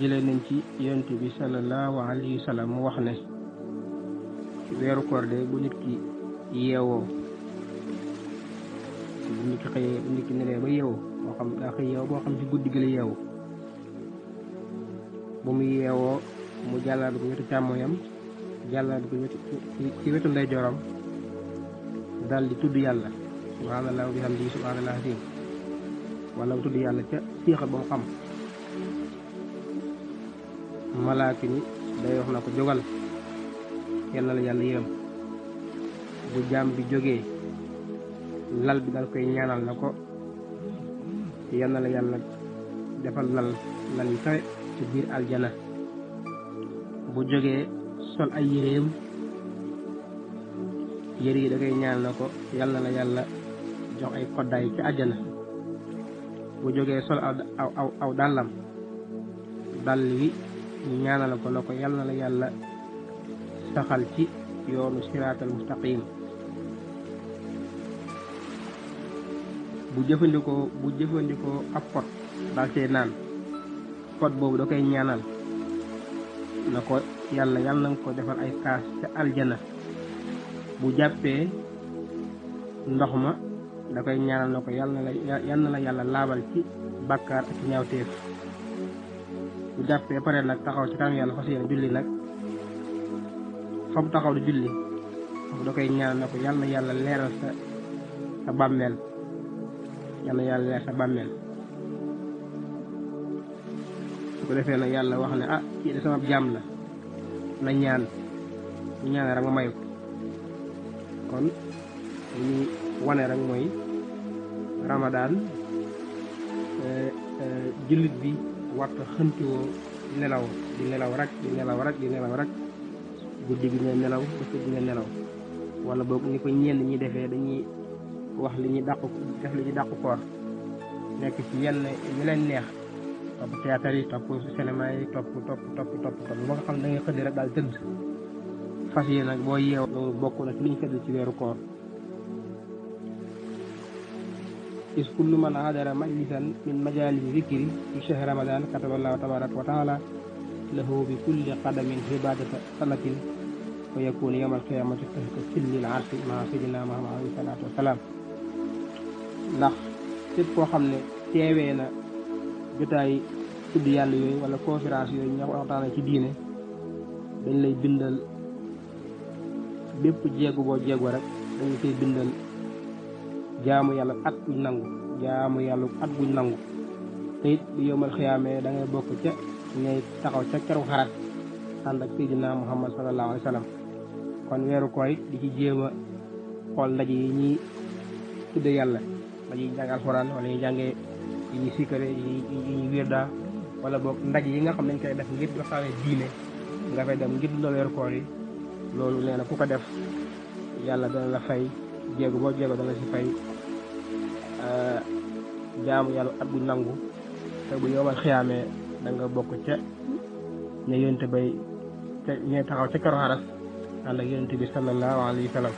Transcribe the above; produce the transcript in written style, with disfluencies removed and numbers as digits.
jëlee nañ ci yonent bi sallallahu alayhi wa sallam mu wax ne weeru koor de bu nit ki yeewoo bu nit ki xëyee bu nit ki nelee ba yeewoo moo xam daa xëy yeewoo moo xam ci guddi gi la yeewoo bu mu yeewoo mu jàllal ko wetu càmmoñam jàllal ko wetu ci wetu ndeyjooram dal di tudd yàlla subhanallah wa bihamdihi subhanallah azim wala mu tudd yàlla ca siixat ba mu xam malaaka ni day wax na ko jógal yal na la yàlla yërëm bu jaam bi jógee lal bi dal koy ñaanal na ko yal na la yàlla defal lal yu kawe ci biir aljana bu jógee sol ay yéreem yére yi da koy ñaanal na ko yal na la yàlla jox ay koddaay ci àjjana bu jógee sol aw dàllam dàll wi ñaanal ko na ko yal na la yàlla saxal ci yoonu siraatal mustaqim bu jëfandikoo ab pot daal cee naan pot boobu da koy ñaanal na ko yàlla na nga ko defal ay kaas ca aljana bu jàppee ndox ma da koy ñaanal na ko yal na la yàlla laabal ci bàkkaar ak ci ñaawteef bu jàppee pare nag taxaw ci kanam yàlla fas yéene julli nag fa mu taxaw di julli foofu da koy ñaanal na ko yal na yàlla leeral sa bàmmeel yal na yàlla leer sa bàmmeel su ko defee nag yàlla wax ne kii de sama jaam la na ñaan bu ñaanee rek ma mayu ko kon ñuy wane rek mooy Ramadan jullit bi warta xëntiwoo di nelaw rek guddi gi nga nelaw bëccëg gi nga nelaw wala boog ni ko ñenn ñi defee dañuy wax li ñuy dàqu koor nekk ci yenn ñu leen neex topp théâtre yi topp cinéma yi topp ba nga xam ne da ngay xëdd rek daal tëdd fas yi nag boo yeew loolu bokk na ci li ñu xëdd ci weeru koor is kullu man hadara majlisan min majalisi zikri fi shahri ramadan kataballahu tabaraka wa taala lahu bi kulli qadamin ibadata sanatin wa yakunu yawmal qiyamati tahta sillil arsi ma sayyidina Muhammad alayhi salatu wassalam ndax képp koo xam ne teewee na jotaay tudd yàlla yooyu wala conférence yooyu ñu waxtaane ci diine dañ lay bindal bépp jéegu boo jéego rek dañu koy bindal jaamu yàlla at buñ nangu te it bu yowmal xiyaamee da ngay bokk ca ñay taxaw ca keru xarat ànd ak Seydina Muhammad sallallahu alayhi wa sallam kon weeru koor it di ci jéem a xool ndaje yi ñuy tudde yàlla ndaje yi jàng alxuraan wala yi jàngee yi ñuy sikkare yi ñuy wirda wala boog ndaje yi nga xam nañ koy def ngir waxtaane diine nga fay dem ngir dundal weeru koor yi loolu nee na ku ko def yàlla dana la fay jéego boo jéego dana si fay jaamu yàlla at bu nangu te bu yowmal xiyaamee da nga bokk ca ña yonte bay ñay taxaw ca karo xaras ànd ak yonent bi sallallahu alayhi wa sallam